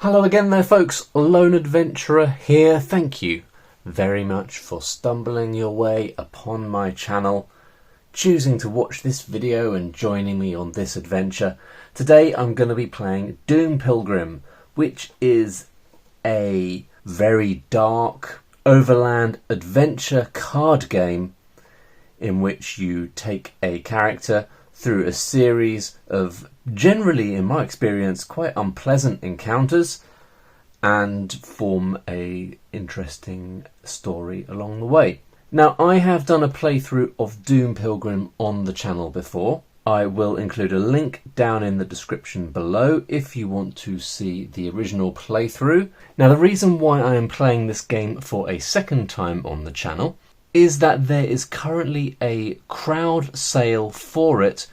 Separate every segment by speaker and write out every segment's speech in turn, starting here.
Speaker 1: Hello again there folks, Lone Adventurer here. Thank you very much for stumbling your way upon my channel, choosing to watch this video and joining me on this adventure. Today I'm going to be playing Doom Pilgrim, which is a very dark overland adventure card game in which you take a character through a series of, generally in my experience, quite unpleasant encounters and form a interesting story along the way. Now, I have done a playthrough of Doom Pilgrim on the channel before. I will include a link down in the description below if you want to see the original playthrough. Now, the reason why I am playing this game for a second time on the channel is that there is currently a crowd sale for it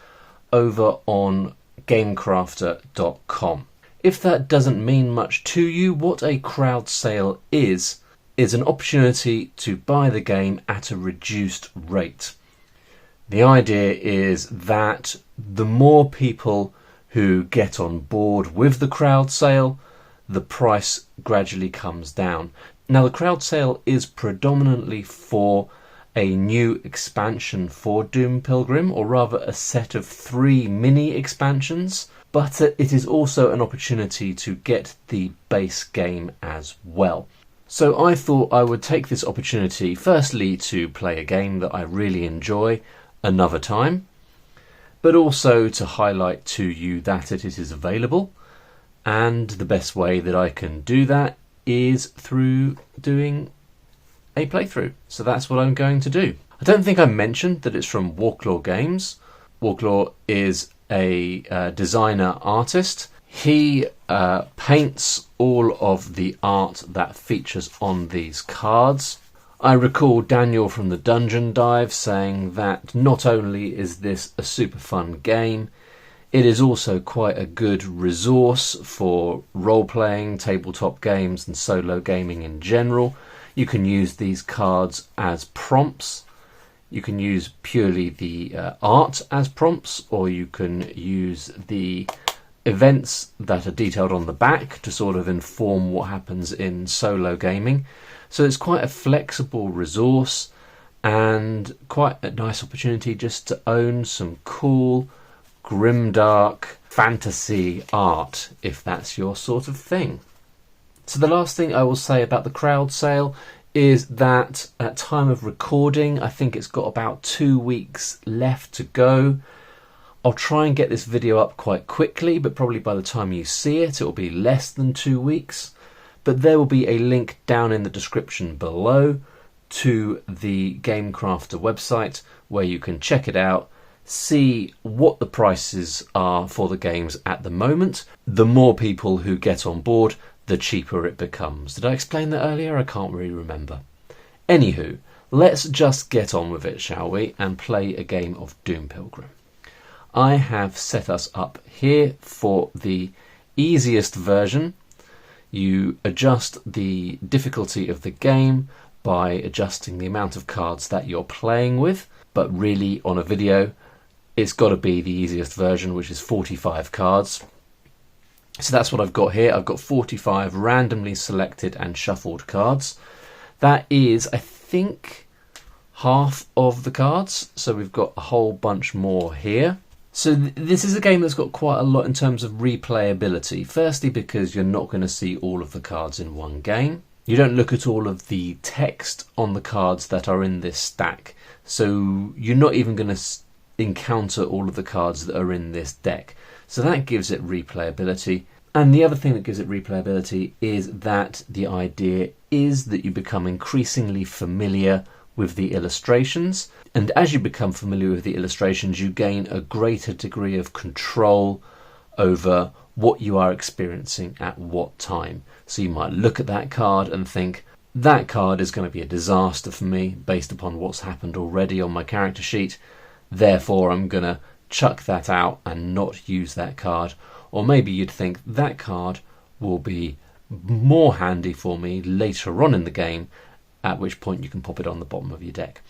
Speaker 1: over on gamecrafter.com. If that doesn't mean much to you, what a crowd sale is an opportunity to buy the game at a reduced rate. The idea is that the more people who get on board with the crowd sale, the price gradually comes down. Now, the crowd sale is predominantly for a new expansion for Doom Pilgrim, or rather a set of 3 mini expansions, but it is also an opportunity to get the base game as well. So I thought I would take this opportunity firstly to play a game that I really enjoy another time, but also to highlight to you that it is available, and the best way that I can do that is through doing a playthrough. So that's what I'm going to do. I don't think I mentioned that it's from Outlaws Games. Outlaws is a designer artist. He paints all of the art that features on these cards. I recall Daniel from the Dungeon Dive saying that not only is this a super fun game, it is also quite a good resource for role-playing, tabletop games and solo gaming in general. You can use these cards as prompts. You can use purely the art as prompts, or you can use the events that are detailed on the back to sort of inform what happens in solo gaming. So it's quite a flexible resource and quite a nice opportunity just to own some cool grimdark fantasy art, if that's your sort of thing. So the last thing I will say about the crowd sale is that at time of recording, I think it's got about 2 weeks left to go. I'll try and get this video up quite quickly, but probably by the time you see it, it will be less than 2 weeks. But there will be a link down in the description below to the GameCrafter website where you can check it out, see what the prices are for the games at the moment. The more people who get on board, the cheaper it becomes. Did I explain that earlier? I can't really remember. Anywho, let's just get on with it, shall we, and play a game of Doom Pilgrim. I have set us up here for the easiest version. You adjust the difficulty of the game by adjusting the amount of cards that you're playing with, but really on a video it's got to be the easiest version, which is 45 cards. So that's what I've got here. I've got 45 randomly selected and shuffled cards. That is, I think, half of the cards. So we've got a whole bunch more here. So this is a game that's got quite a lot in terms of replayability. Firstly, because you're not going to see all of the cards in one game. You don't look at all of the text on the cards that are in this stack. So you're not even going to encounter all of the cards that are in this deck. So that gives it replayability. And the other thing that gives it replayability is that the idea is that you become increasingly familiar with the illustrations. And as you become familiar with the illustrations, you gain a greater degree of control over what you are experiencing at what time. So you might look at that card and think, that card is going to be a disaster for me based upon what's happened already on my character sheet. Therefore, I'm going to chuck that out and not use that card. Or maybe you'd think that card will be more handy for me later on in the game, at which point you can pop it on the bottom of your deck.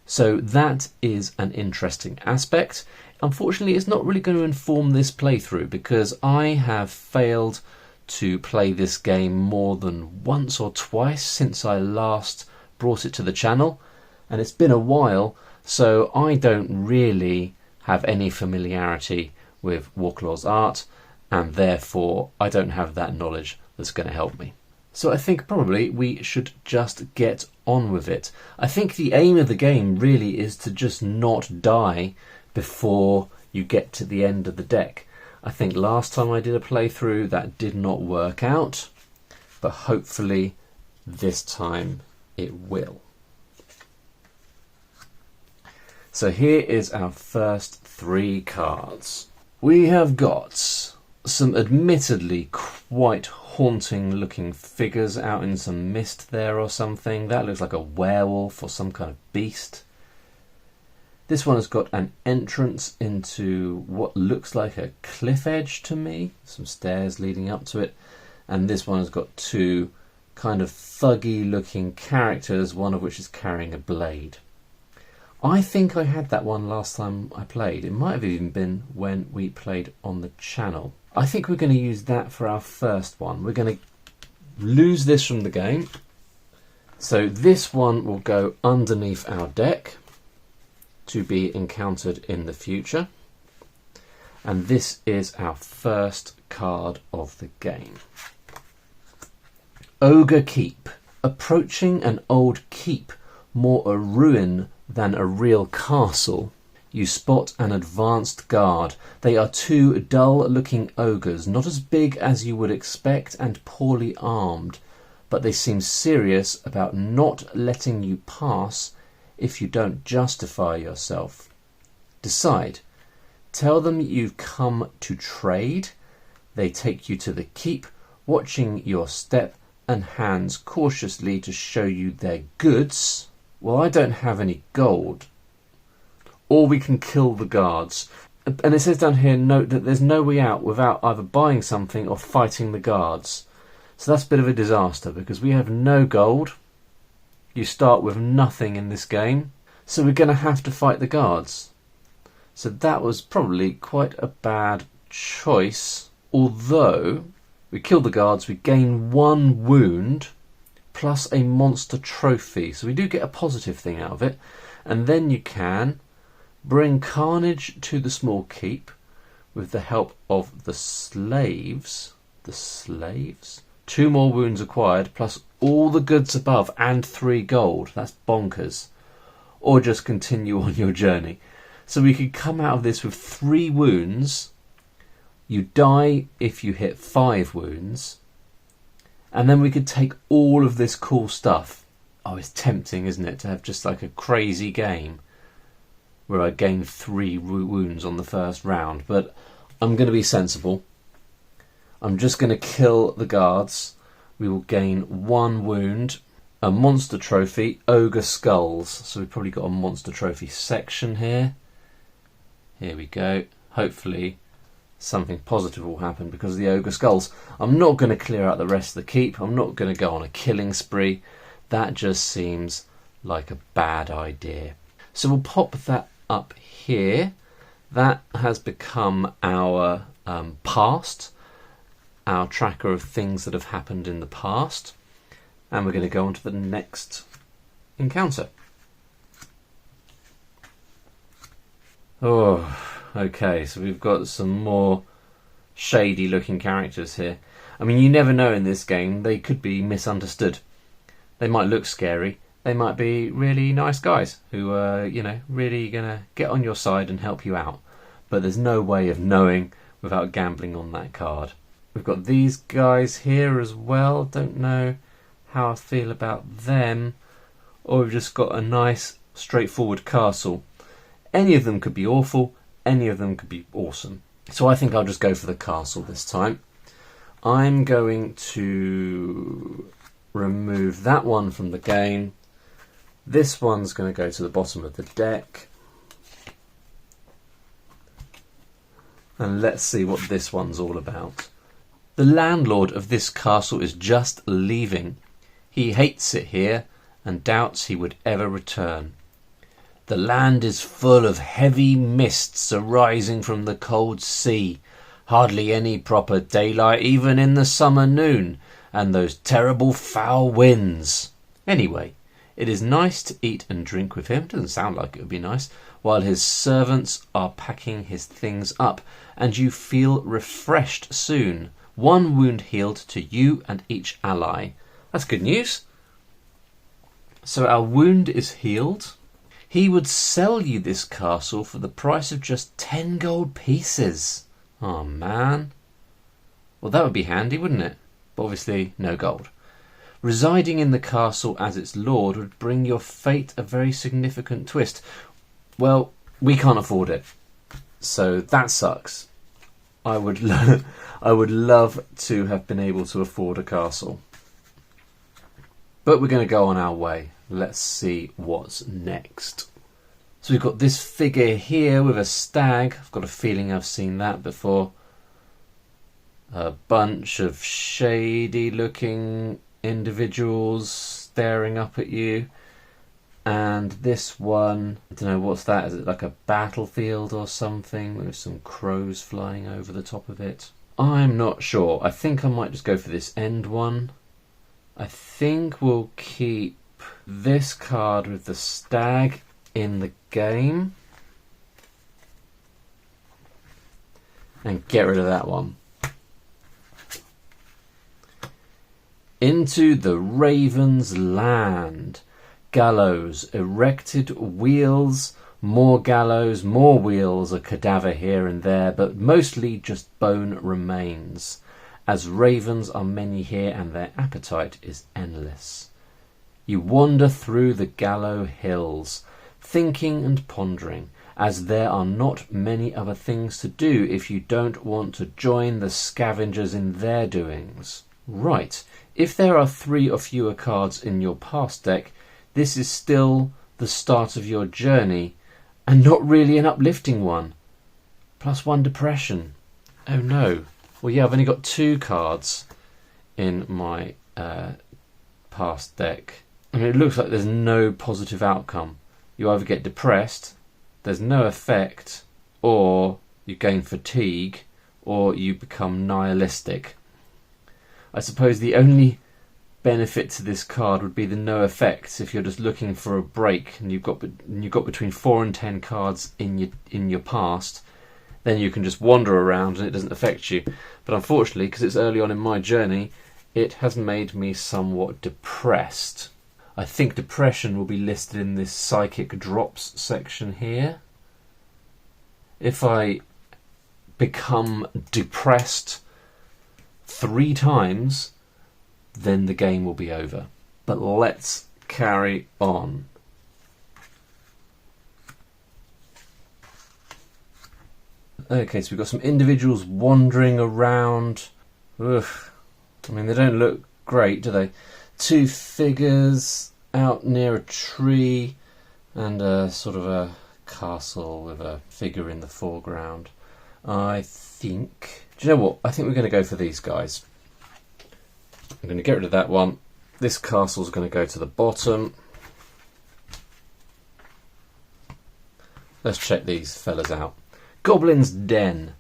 Speaker 1: So that is an interesting aspect. Unfortunately, it's not really going to inform this playthrough because I have failed to play this game more than once or twice since I last brought it to the channel, and it's been a while, so I don't really have any familiarity with Outlaws art, and therefore I don't have that knowledge that's going to help me. So I think probably we should just get on with it. I think the aim of the game really is to just not die before you get to the end of the deck. I think last time I did a playthrough that did not work out, but hopefully this time it will. So here is our first 3 cards. We have got some admittedly quite haunting looking figures out in some mist there or something. That looks like a werewolf or some kind of beast. This one has got an entrance into what looks like a cliff edge to me. Some stairs leading up to it. And this one has got 2 kind of thuggy looking characters, one of which is carrying a blade. I think I had that one last time I played. It might have even been when we played on the channel. I think we're going to use that for our first one. We're going to lose this from the game. So this one will go underneath our deck to be encountered in the future. And this is our first card of the game. Ogre Keep. Approaching an old keep, more a ruin than a real castle, you spot an advanced guard. They are 2 dull-looking ogres, not as big as you would expect and poorly armed, but they seem serious about not letting you pass if you don't justify yourself. Decide. Tell them you've come to trade. They take you to the keep, watching your step and hands cautiously to show you their goods. Well, I don't have any gold. Or we can kill the guards. And it says down here, note that there's no way out without either buying something or fighting the guards. So that's a bit of a disaster because we have no gold. You start with nothing in this game. So we're going to have to fight the guards. So that was probably quite a bad choice. Although we kill the guards, we gain 1 wound plus a monster trophy. So we do get a positive thing out of it. And then you can bring carnage to the small keep with the help of the slaves. The slaves? 2 more wounds acquired plus all the goods above and 3 gold. That's bonkers. Or just continue on your journey. So we could come out of this with 3 wounds. You die if you hit 5 wounds. And then we could take all of this cool stuff. Oh, it's tempting, isn't it, to have just like a crazy game where I gain 3 wounds on the first round. But I'm going to be sensible. I'm just going to kill the guards. We will gain 1 wound. A monster trophy, ogre skulls. So we've probably got a monster trophy section here. Here we go. Hopefully something positive will happen because of the ogre skulls. I'm not going to clear out the rest of the keep. I'm not going to go on a killing spree. That just seems like a bad idea. So we'll pop that up here. That has become our past, our tracker of things that have happened in the past. And we're going to go on to the next encounter. Oh, okay, so we've got some more shady looking characters here. I mean, you never know in this game. They could be misunderstood. They might look scary. They might be really nice guys who are, really going to get on your side and help you out. But there's no way of knowing without gambling on that card. We've got these guys here as well. Don't know how I feel about them. Or we've just got a nice straightforward castle. Any of them could be awful, any of them could be awesome. So I think I'll just go for the castle this time. I'm going to remove that one from the game. This one's going to go to the bottom of the deck. And let's see what this one's all about. The landlord of this castle is just leaving. He hates it here and doubts he would ever return. The land is full of heavy mists arising from the cold sea. Hardly any proper daylight even in the summer noon, and those terrible foul winds. Anyway, it is nice to eat and drink with him, doesn't sound like it would be nice, while his servants are packing his things up, and you feel refreshed soon. 1 wound healed to you and each ally. That's good news. So our wound is healed. He would sell you this castle for the price of just 10 gold pieces. Oh man. Well, that would be handy, wouldn't it? But obviously no gold. Residing in the castle as its lord would bring your fate a very significant twist. Well, we can't afford it. So that sucks. I would love to have been able to afford a castle. But we're going to go on our way. Let's see what's next. So we've got this figure here with a stag. I've got a feeling I've seen that before. A bunch of shady looking individuals staring up at you. And this one, I don't know, what's that? Is it like a battlefield or something with some crows flying over the top of it? I'm not sure. I think I might just go for this end one. I think we'll keep this card with the stag in the game and get rid of that one. Into the Raven's Land. Gallows, erected wheels, more gallows, more wheels, a cadaver here and there, but mostly just bone remains, as ravens are many here and their appetite is endless. You wander through the Gallow Hills, thinking and pondering, as there are not many other things to do if you don't want to join the scavengers in their doings. Right, if there are 3 or fewer cards in your past deck, this is still the start of your journey, and not really an uplifting one. +1 depression. Oh no. Well, yeah, I've only got 2 cards in my past deck. I mean, it looks like there's no positive outcome. You either get depressed, there's no effect, or you gain fatigue, or you become nihilistic. I suppose the only benefit to this card would be the no effects if you're just looking for a break and you've got between 4 and 10 cards in your past, then you can just wander around and it doesn't affect you. But unfortunately, because it's early on in my journey, it has made me somewhat depressed. I think depression will be listed in this psychic drops section here. If I become depressed 3 times, then the game will be over. But let's carry on. Okay, so we've got some individuals wandering around. Ugh. I mean, they don't look great, do they? 2 figures out near a tree and a sort of a castle with a figure in the foreground. I think... Do you know what? I think we're going to go for these guys. I'm going to get rid of that one. This castle's going to go to the bottom. Let's check these fellas out. Goblin Den.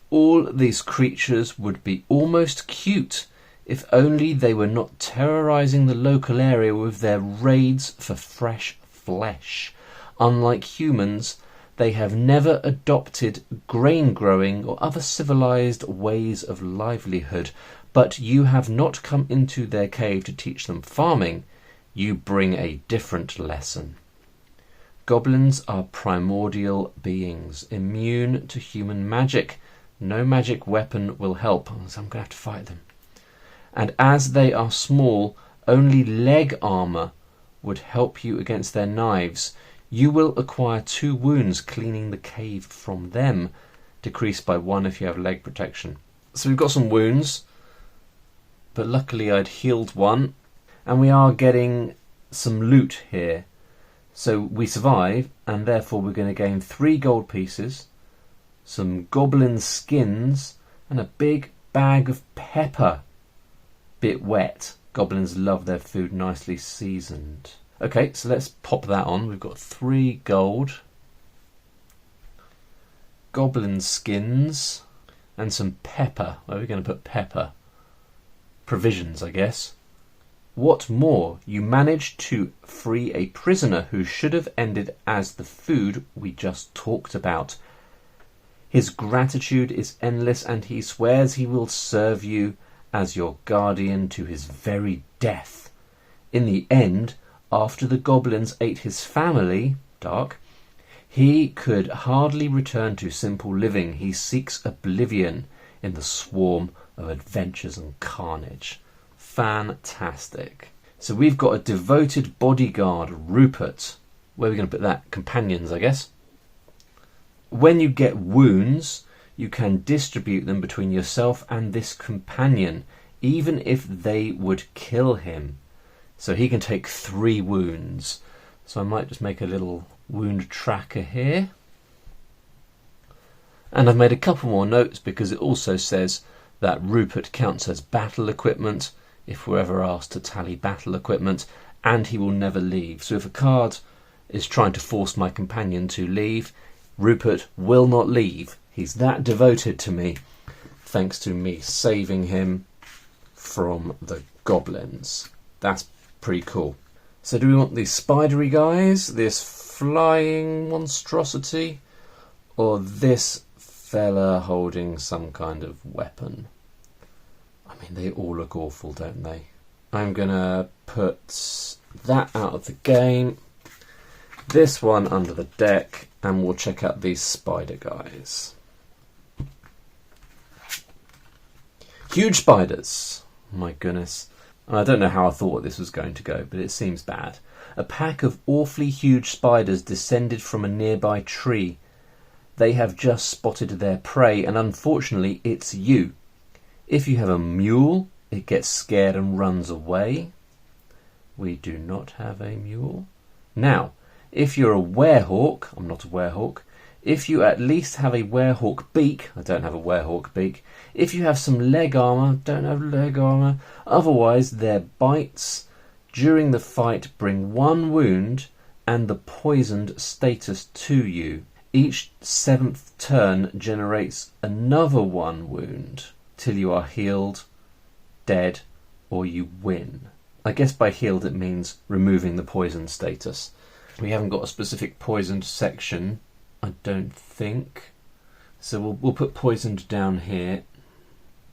Speaker 1: All these creatures would be almost cute if only they were not terrorising the local area with their raids for fresh flesh. Unlike humans, they have never adopted grain growing or other civilised ways of livelihood. But you have not come into their cave to teach them farming. You bring a different lesson. Goblins are primordial beings, immune to human magic. No magic weapon will help, so I'm going to have to fight them. And as they are small, only leg armour would help you against their knives. You will acquire 2 wounds cleaning the cave from them, decreased by 1 if you have leg protection. So we've got some wounds. But luckily I'd healed 1, and we are getting some loot here. So we survive, and therefore we're going to gain 3 gold pieces, some goblin skins, and a big bag of pepper. Bit wet. Goblins love their food nicely seasoned. Okay, so let's pop that on. We've got 3 gold. Goblin skins. and some pepper. Where are we going to put pepper? Provisions, I guess. What more? You managed to free a prisoner who should have ended as the food we just talked about. His gratitude is endless, and he swears he will serve you as your guardian to his very death. In the end, after the goblins ate his family, dark, he could hardly return to simple living. He seeks oblivion in the swarm of adventures and carnage. Fantastic. So we've got a devoted bodyguard, Rupert. Where are we going to put that? Companions, I guess. When you get wounds, you can distribute them between yourself and this companion, even if they would kill him. So he can take 3 wounds. So I might just make a little wound tracker here. And I've made a couple more notes because it also says that Rupert counts as battle equipment if we're ever asked to tally battle equipment, and he will never leave. So if a card is trying to force my companion to leave, Rupert will not leave. He's that devoted to me, thanks to me saving him from the goblins. That's pretty cool. So do we want these spidery guys, this flying monstrosity, or this fella holding some kind of weapon? I mean, they all look awful, don't they? I'm going to put that out of the game, this one under the deck, and we'll check out these spider guys. Huge spiders. My goodness. And I don't know how I thought this was going to go, but it seems bad. A pack of awfully huge spiders descended from a nearby tree. They have just spotted their prey, and unfortunately it's you. If you have a mule, it gets scared and runs away. We do not have a mule. Now, if you're a werehawk, I'm not a werehawk, if you at least have a werehawk beak, I don't have a werehawk beak, if you have some leg armour, don't have leg armour, otherwise their bites during the fight bring 1 wound and the poisoned status to you. Each 7th turn generates another 1 wound till you are healed, dead, or you win. I guess by healed it means removing the poison status. We haven't got a specific poisoned section, I don't think. So we'll put poisoned down here,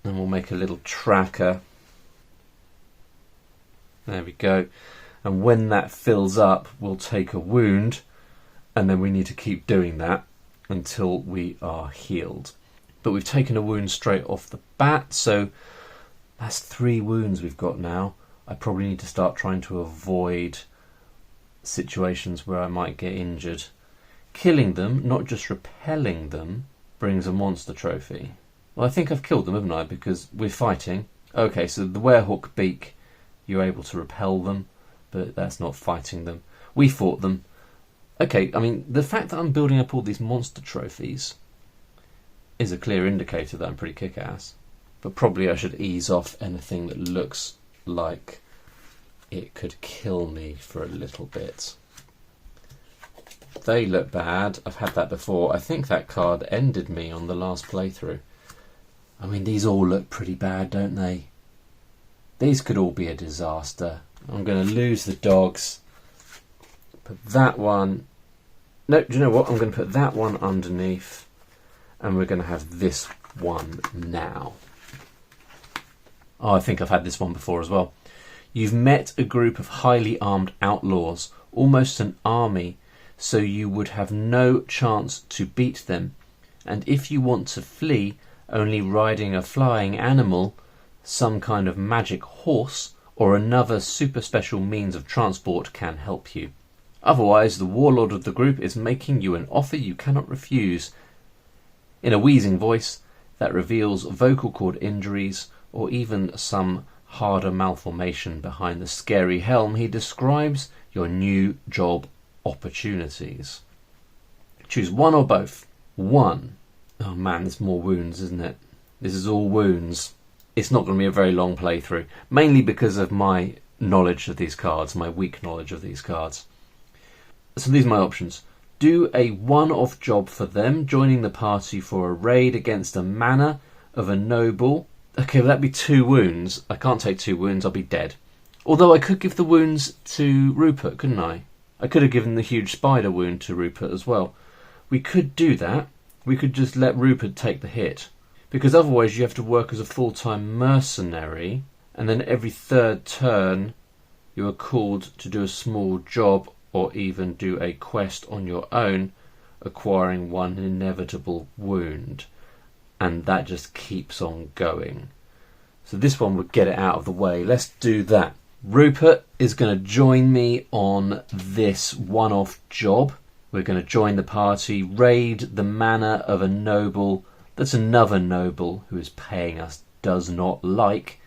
Speaker 1: and we'll make a little tracker. There we go. And when that fills up, we'll take a wound, and then we need to keep doing that until we are healed. But we've taken a wound straight off the bat, so that's 3 wounds we've got now. I probably need to start trying to avoid situations where I might get injured. Killing them, not just repelling them, brings a monster trophy. Well, I think I've killed them, haven't I? Because we're fighting. Okay, so the werehawk beak, you're able to repel them, but that's not fighting them. We fought them. Okay, I mean, the fact that I'm building up all these monster trophies is a clear indicator that I'm pretty kick-ass. But probably I should ease off anything that looks like it could kill me for a little bit. They look bad. I've had that before. I think that card ended me on the last playthrough. I mean, these all look pretty bad, don't they? These could all be a disaster. I'm going to lose the dogs. Put that one... No, do you know what? I'm going to put that one underneath. And we're going to have this one now. Oh, I think I've had this one before as well. You've met a group of highly armed outlaws, almost an army, so you would have no chance to beat them. And if you want to flee, only riding a flying animal, some kind of magic horse, or another super special means of transport can help you. Otherwise, the warlord of the group is making you an offer you cannot refuse. In a wheezing voice that reveals vocal cord injuries or even some harder malformation behind the scary helm, he describes your new job opportunities. Choose one or both. 1. Oh man, there's more wounds, isn't it? This is all wounds. It's not going to be a very long playthrough, mainly because of my knowledge of these cards, my weak knowledge of these cards. So these are my options. Do a one-off job for them, joining the party for a raid against a manor of a noble. Okay, well, that'd be 2 wounds. I can't take 2 wounds, I'll be dead. Although I could give the wounds to Rupert, couldn't I? I could have given the huge spider wound to Rupert as well. We could do that. We could just let Rupert take the hit. Because otherwise you have to work as a full-time mercenary, and then every 3rd turn you are called to do a small job or even do a quest on your own, acquiring 1 inevitable wound. And that just keeps on going. So this one would get it out of the way. Let's do that. Rupert is going to join me on this one-off job. We're going to join the party, raid the manor of a noble that another noble who is paying us does not like.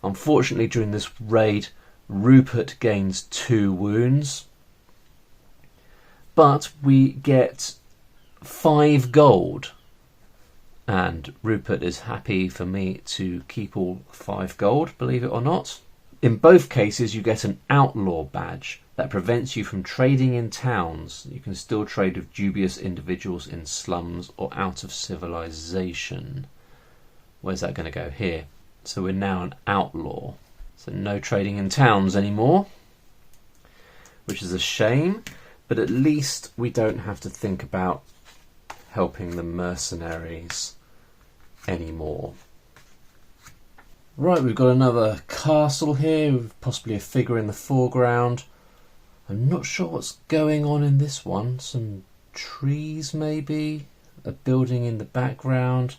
Speaker 1: Unfortunately, during this raid, Rupert gains 2 wounds. But we get 5 gold. And Rupert is happy for me to keep all 5 gold, believe it or not. In both cases, you get an outlaw badge that prevents you from trading in towns. You can still trade with dubious individuals in slums or out of civilization. Where's that going to go? Here. So we're now an outlaw. So no trading in towns anymore, which is a shame, but at least we don't have to think about helping the mercenaries anymore. Right, we've got another castle here with possibly a figure in the foreground. I'm not sure what's going on in this one. Some trees maybe, a building in the background,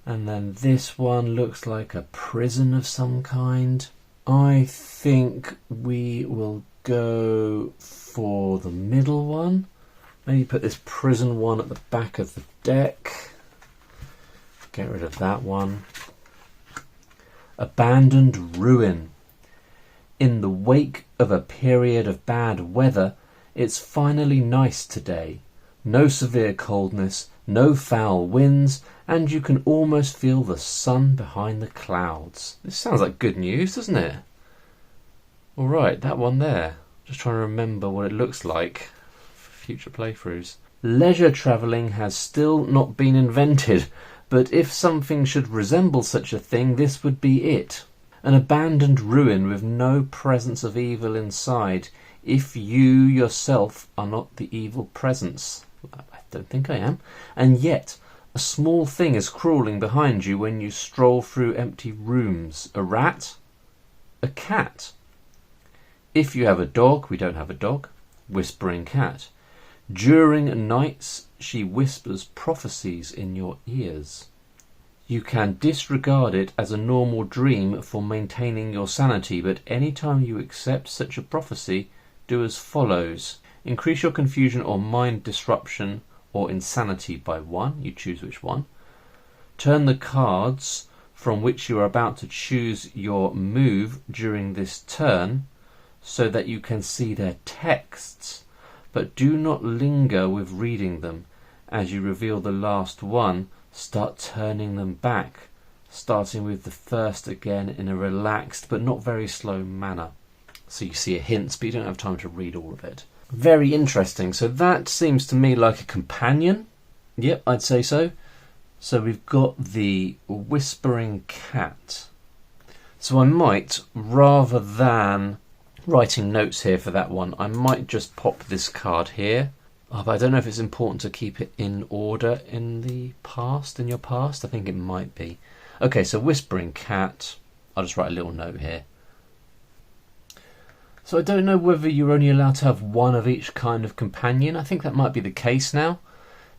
Speaker 1: and then this one looks like a prison of some kind. I think we will go for the middle one. Maybe put this prison one at the back of the deck. Get rid of that one. Abandoned ruin. In the wake of a period of bad weather, it's finally nice today. No severe coldness, no foul winds, and you can almost feel the sun behind the clouds. This sounds like good news, doesn't it? Alright, that one there. Just trying to remember what it looks like for future playthroughs. Leisure travelling has still not been invented, but if something should resemble such a thing, this would be it. An abandoned ruin with no presence of evil inside, if you yourself are not the evil presence. I don't think I am. And yet, a small thing is crawling behind you when you stroll through empty rooms. A rat? A cat? If you have a dog, we don't have a dog. Whispering cat. During nights, she whispers prophecies in your ears. You can disregard it as a normal dream for maintaining your sanity, but any time you accept such a prophecy, do as follows. Increase your confusion or mind disruption or insanity by 1. You choose which one. Turn the cards from which you are about to choose your move during this turn so that you can see their texts, but do not linger with reading them. As you reveal the last one, start turning them back, starting with the first again in a relaxed but not very slow manner. So you see a hint, but you don't have time to read all of it. Very interesting. So that seems to me like a companion. Yep, I'd say so. So we've got the whispering cat. So I might, rather than writing notes here for that one, I might just pop this card here. Oh, but I don't know if it's important to keep it in order in the past, in your past. I think it might be. Okay, so whispering cat. I'll just write a little note here. So I don't know whether you're only allowed to have one of each kind of companion. I think that might be the case now,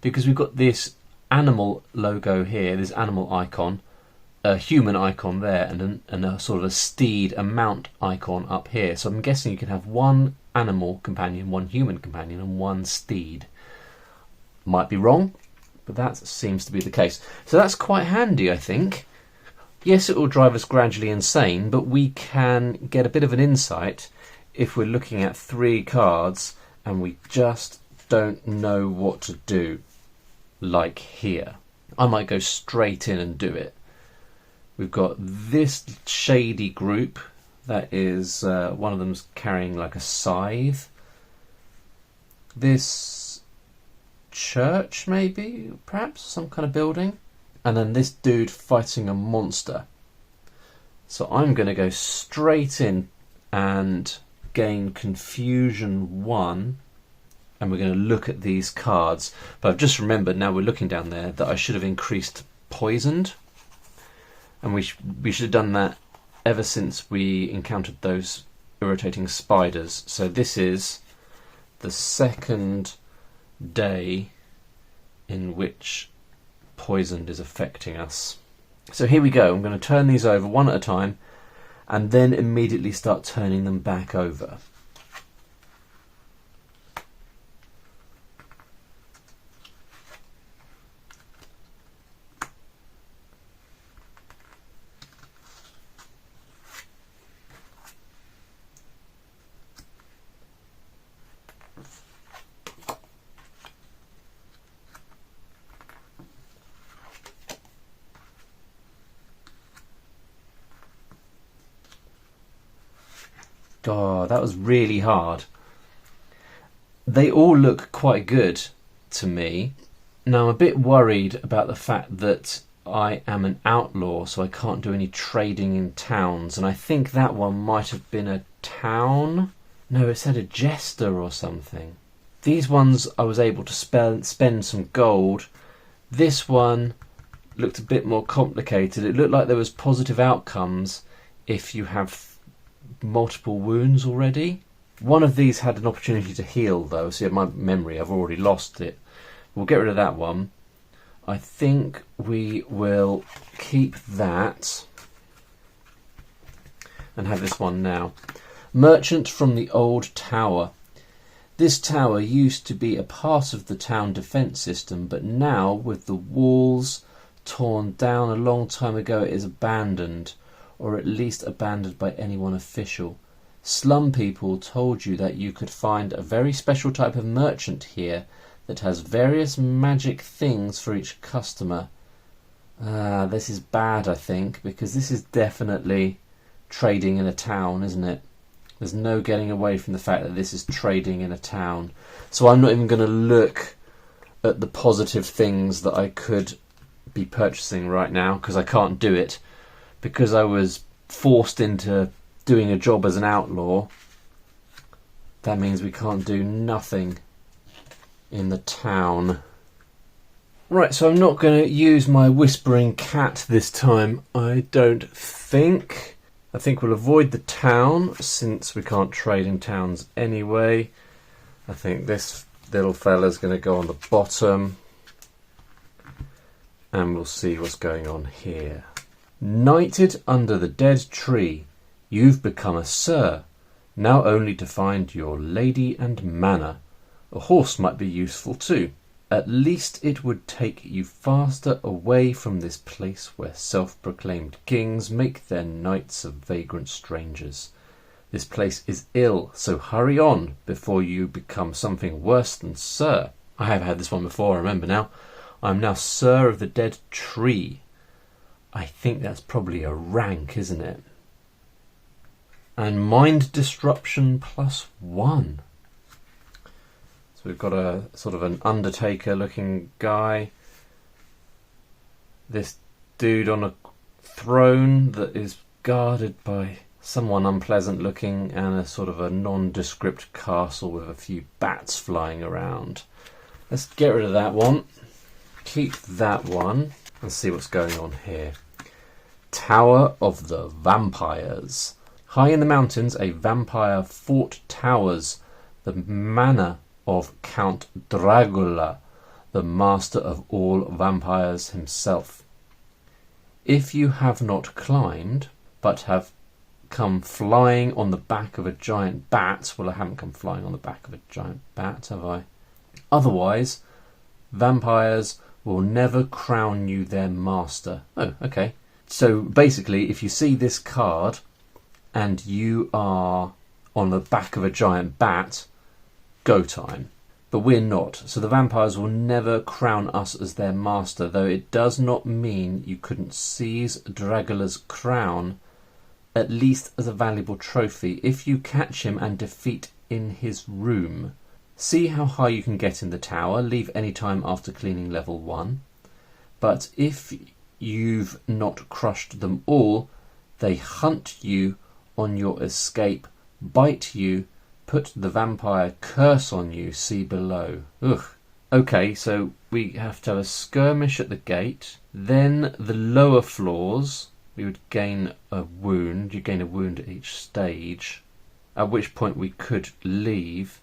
Speaker 1: because we've got this animal logo here, this animal icon, a human icon there, and a sort of a steed, a mount icon up here. So I'm guessing you can have one animal companion, one human companion, and one steed. Might be wrong, but that seems to be the case. So that's quite handy, I think. Yes, it will drive us gradually insane, but we can get a bit of an insight if we're looking at 3 cards and we just don't know what to do, like here. I might go straight in and do it. We've got this shady group that is, one of them's carrying like a scythe. This church maybe, perhaps, some kind of building. and then this dude fighting a monster. So I'm going to go straight in and gain confusion 1, and we're going to look at these cards. But I've just remembered, now we're looking down there, that I should have increased poisoned, and we should have done that ever since we encountered those irritating spiders. So this is the second day in which poisoned is affecting us. So here we go. I'm going to turn these over one at a time and then immediately start turning them back over. God, that was really hard. They all look quite good to me. Now I'm a bit worried about the fact that I am an outlaw, so I can't do any trading in towns, and I think that one might have been a town. No, it said a jester or something. These ones I was able to spend some gold. This one looked a bit more complicated. It looked like there was positive outcomes if you have multiple wounds already. One of these had an opportunity to heal though, so my memory, I've already lost it. We'll get rid of that one. I think we will keep that and have this one now. Merchant from the Old Tower. This tower used to be a part of the town defence system, but now with the walls torn down a long time ago it is abandoned, or at least abandoned by anyone official. Slum people told you that you could find a very special type of merchant here that has various magic things for each customer. This is bad, I think, because this is definitely trading in a town, isn't it? There's no getting away from the fact that this is trading in a town. So I'm not even going to look at the positive things that I could be purchasing right now, because I can't do it. Because I was forced into doing a job as an outlaw, that means we can't do nothing in the town. Right, so I'm not going to use my whispering cat this time, I don't think. I think we'll avoid the town, since we can't trade in towns anyway. I think this little fella's going to go on the bottom. And we'll see what's going on here. Knighted under the dead tree, you've become a sir, now only to find your lady and manor. A horse might be useful too. At least it would take you faster away from this place where self-proclaimed kings make their knights of vagrant strangers. This place is ill, so hurry on before you become something worse than sir. I have had this one before, I remember now. I'm now Sir of the Dead Tree. I think that's probably a rank, isn't it? And mind disruption +1. So we've got a sort of an Undertaker looking guy. This dude on a throne that is guarded by someone unpleasant looking, and a sort of a nondescript castle with a few bats flying around. Let's get rid of that one. Keep that one. Let's see what's going on here. Tower of the Vampires. High in the mountains, a vampire fort towers, the manor of Count Dracula, the master of all vampires himself. If you have not climbed, but have come flying on the back of a giant bat, well, I haven't come flying on the back of a giant bat, have I? Otherwise, vampires will never crown you their master. Oh, okay. So basically, if you see this card and you are on the back of a giant bat, go time. But we're not. So the vampires will never crown us as their master, though it does not mean you couldn't seize Dracula's crown, at least as a valuable trophy, if you catch him and defeat in his room. See how high you can get in the tower. Leave any time after cleaning level 1. But if you've not crushed them all, they hunt you on your escape, bite you, put the vampire curse on you, see below. Ugh. Okay, so we have to have a skirmish at the gate. Then the lower floors, we would gain a wound. You gain a wound at each stage, at which point we could leave,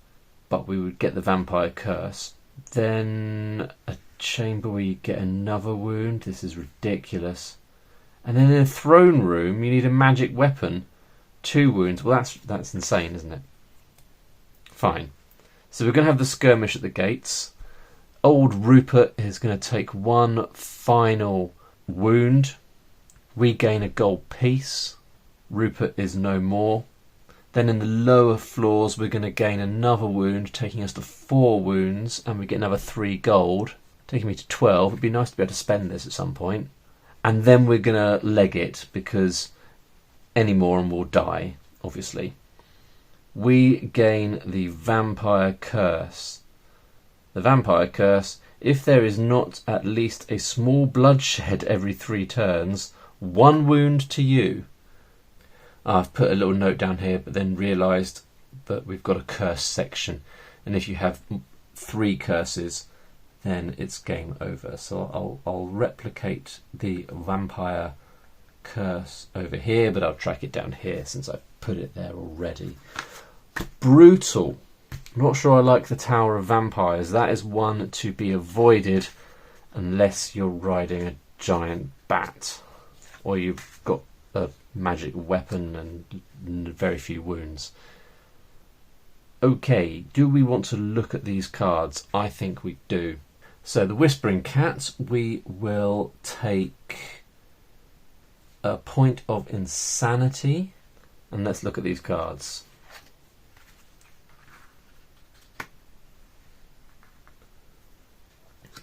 Speaker 1: but we would get the vampire curse. Then a chamber where you get another wound. This is ridiculous. And then in a throne room, you need a magic weapon. 2 wounds. Well, that's insane, isn't it? Fine. So we're going to have the skirmish at the gates. Old Rupert is going to take one final wound. We gain a gold piece. Rupert is no more. Then in the lower floors, we're going to gain another wound, taking us to 4 wounds, and we get another 3 gold, taking me to 12. It'd be nice to be able to spend this at some point. And then we're going to leg it, because any more and we'll die, obviously. We gain the vampire curse. The vampire curse, if there is not at least a small bloodshed every 3 turns, 1 wound to you. I've put a little note down here, but then realised that we've got a curse section, and if you have 3 curses, then it's game over. So I'll replicate the vampire curse over here, but I'll track it down here since I've put it there already. Brutal. I'm not sure I like the Tower of Vampires. That is one to be avoided unless you're riding a giant bat, or you've got a magic weapon and very few wounds. Okay, do we want to look at these cards? I think we do. So the Whispering Cat, we will take a point of insanity, and let's look at these cards.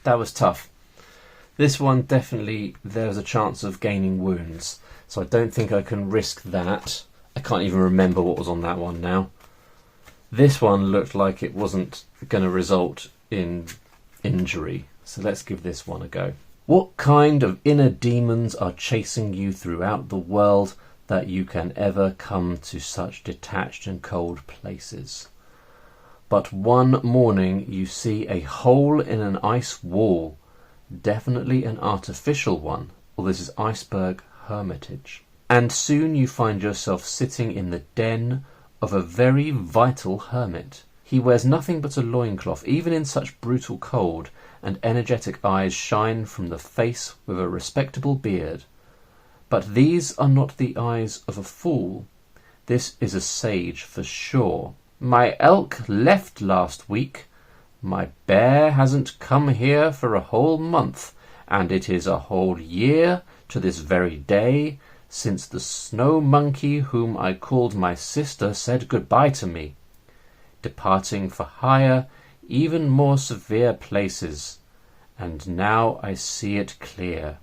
Speaker 1: That was tough. This one definitely, there's a chance of gaining wounds, so I don't think I can risk that. I can't even remember what was on that one now. This one looked like it wasn't going to result in injury, so let's give this one a go. What kind of inner demons are chasing you throughout the world that you can ever come to such detached and cold places? But one morning you see a hole in an ice wall, definitely an artificial one, or this is Iceberg Hermitage. And soon you find yourself sitting in the den of a very vital hermit. He wears nothing but a loincloth, even in such brutal cold, and energetic eyes shine from the face with a respectable beard. But these are not the eyes of a fool. This is a sage for sure. My elk left last week. My bear hasn't come here for a whole month, and it is a whole year to this very day since the snow monkey whom I called my sister said goodbye to me, departing for higher, even more severe places, and now I see it clear.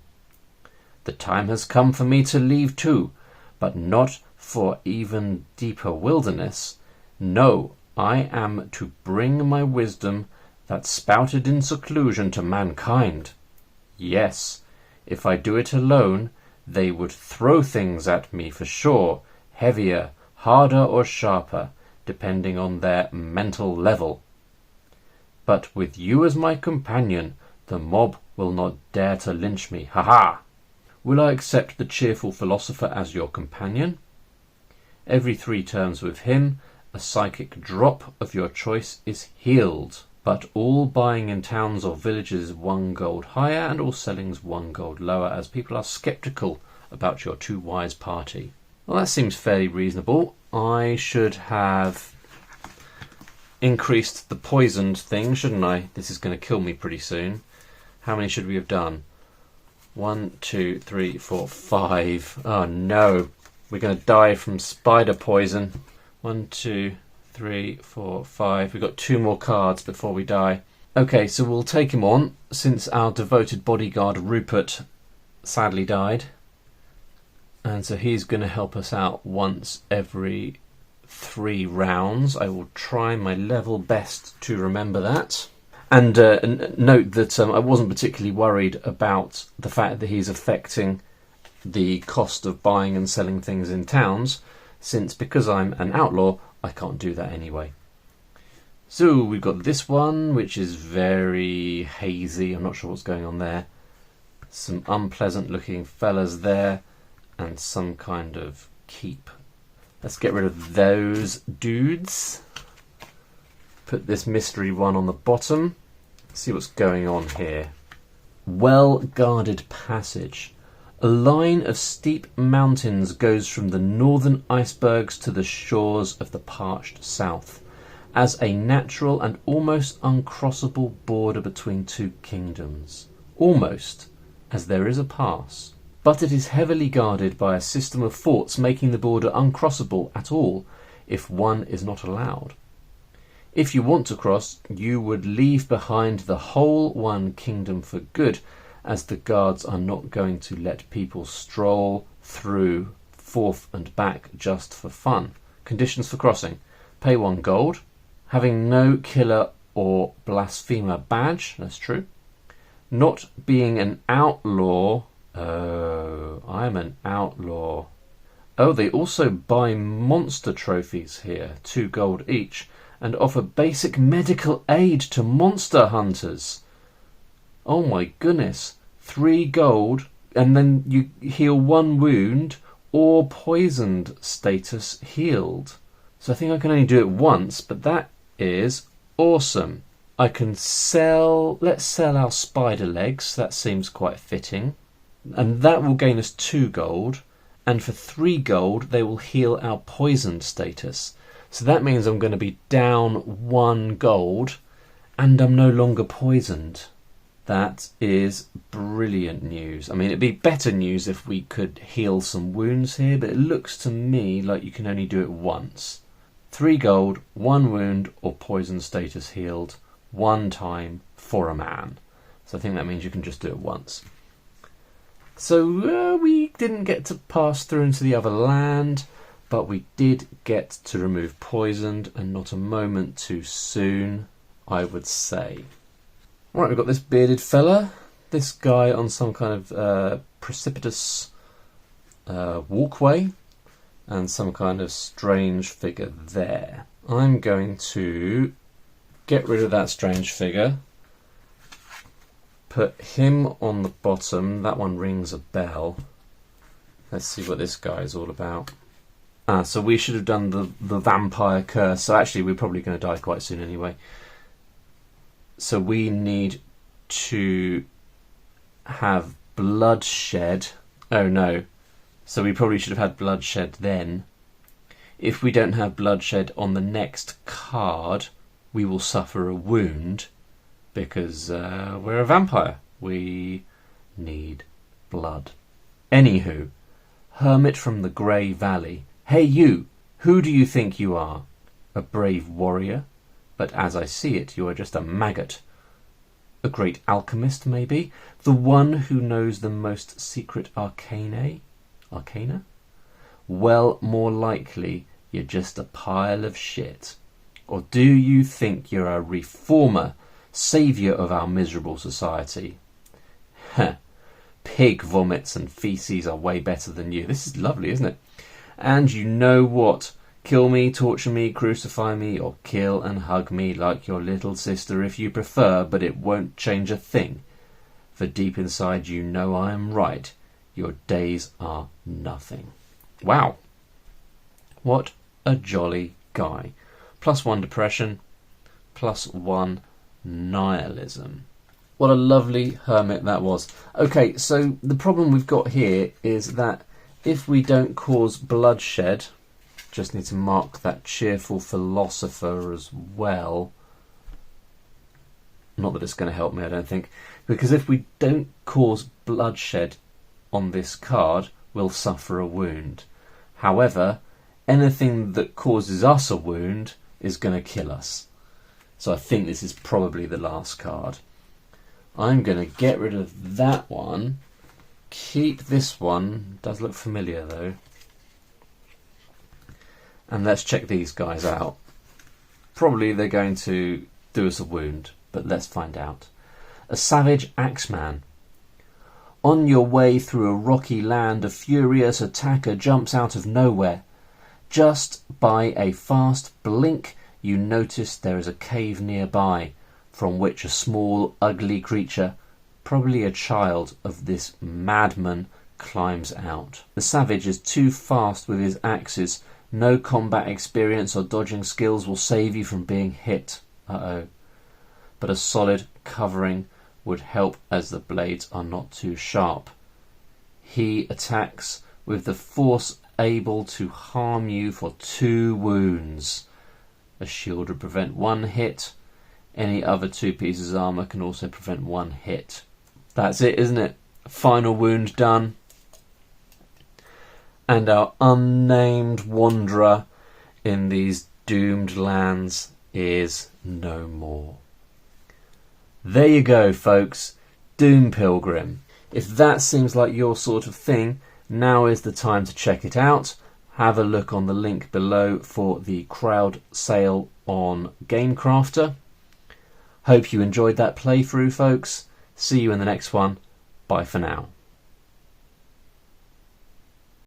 Speaker 1: The time has come for me to leave too, but not for even deeper wilderness. No, I am to bring my wisdom that spouted in seclusion to mankind. Yes, if I do it alone, they would throw things at me for sure, heavier, harder or sharper, depending on their mental level. But with you as my companion, the mob will not dare to lynch me. Ha ha! Will I accept the cheerful philosopher as your companion? Every 3 turns with him, a psychic drop of your choice is healed, but all buying in towns or villages is 1 gold higher, and all sellings 1 gold lower, as people are sceptical about your too wise party. Well, that seems fairly reasonable. I should have increased the poisoned thing, shouldn't I? This is going to kill me pretty soon. How many should we have done? 1, 2, 3, 4, 5. Oh no, we're going to die from spider poison. 1, 2, 3, 4, 5. We've got 2 more cards before we die. Okay, so we'll take him on, since our devoted bodyguard Rupert sadly died. And so he's going to help us out once every 3 rounds. I will try my level best to remember that. And note that I wasn't particularly worried about the fact that he's affecting the cost of buying and selling things in towns, since because I'm an outlaw, I can't do that anyway. So we've got this one, which is very hazy. I'm not sure what's going on there. Some unpleasant looking fellas there, and some kind of keep. Let's get rid of those dudes. Put this mystery one on the bottom. See what's going on here. Well-guarded passage. A line of steep mountains goes from the northern icebergs to the shores of the parched south, as a natural and almost uncrossable border between two kingdoms. Almost, as there is a pass. But it is heavily guarded by a system of forts, making the border uncrossable at all if one is not allowed. If you want to cross, you would leave behind the whole one kingdom for good, as the guards are not going to let people stroll through forth and back just for fun. Conditions for crossing. Pay 1 gold. Having no killer or blasphemer badge. That's true. Not being an outlaw. Oh, I'm an outlaw. Oh, they also buy monster trophies here. 2 gold each. And offer basic medical aid to monster hunters. Oh my goodness. 3 gold, and then you heal 1 wound or poisoned status healed. So I think I can only do it once, but that is awesome. I can sell, let's sell our spider legs. That seems quite fitting. And that will gain us 2 gold. And for 3 gold, they will heal our poisoned status. So that means I'm going to be down 1 gold and I'm no longer poisoned. That is brilliant news. I mean, it'd be better news if we could heal some wounds here, but it looks to me like you can only do it once. 3 gold, 1 wound or poison status healed, 1 time for a man. So I think that means you can just do it once. So we didn't get to pass through into the other land, but we did get to remove poisoned, and not a moment too soon, I would say. Right, we've got this bearded fella, this guy on some kind of precipitous walkway, and some kind of strange figure there. I'm going to get rid of that strange figure, put him on the bottom. That one rings a bell. Let's see what this guy is all about. So we should have done the vampire curse. So actually we're probably going to die quite soon anyway. So we need to have bloodshed. Oh no. So we probably should have had bloodshed then. If we don't have bloodshed on the next card, we will suffer a wound because we're a vampire. We need blood. Anywho, Hermit from the Grey Valley. Hey you, who do you think you are? A brave warrior? But as I see it, you are just a maggot. A great alchemist, maybe? The one who knows the most secret arcana? Well, more likely, you're just a pile of shit. Or do you think you're a reformer, saviour of our miserable society? Heh. Pig vomits and feces are way better than you. This is lovely, isn't it? And you know what? Kill me, torture me, crucify me, or kill and hug me like your little sister if you prefer, but it won't change a thing. For deep inside you know I am right. Your days are nothing. Wow. What a jolly guy. +1 depression, +1 nihilism. What a lovely hermit that was. Okay, so the problem we've got here is that if we don't cause bloodshed, just need to mark that cheerful philosopher as well. Not that it's going to help me, I don't think. Because if we don't cause bloodshed on this card, we'll suffer a wound. However, anything that causes us a wound is going to kill us. So I think this is probably the last card. I'm going to get rid of that one. Keep this one. Does look familiar though. And let's check these guys out. Probably they're going to do us a wound. but let's find out. A savage axeman. On your way through a rocky land, a furious attacker jumps out of nowhere. Just by a fast blink, you notice there is a cave nearby, from which a small, ugly creature, probably a child of this madman, climbs out. The savage is too fast with his axes. No combat experience or dodging skills will save you from being hit. But a solid covering would help, as the blades are not too sharp. He attacks with the force able to harm you for 2 wounds. A shield would prevent 1 hit. Any other 2 pieces of armour can also prevent 1 hit. That's it, isn't it? Final wound done. And our unnamed wanderer in these doomed lands is no more. There you go, folks. Doom Pilgrim. If that seems like your sort of thing, now is the time to check it out. Have a look on the link below for the crowd sale on GameCrafter. Hope you enjoyed that playthrough, folks. See you in the next one. Bye for now.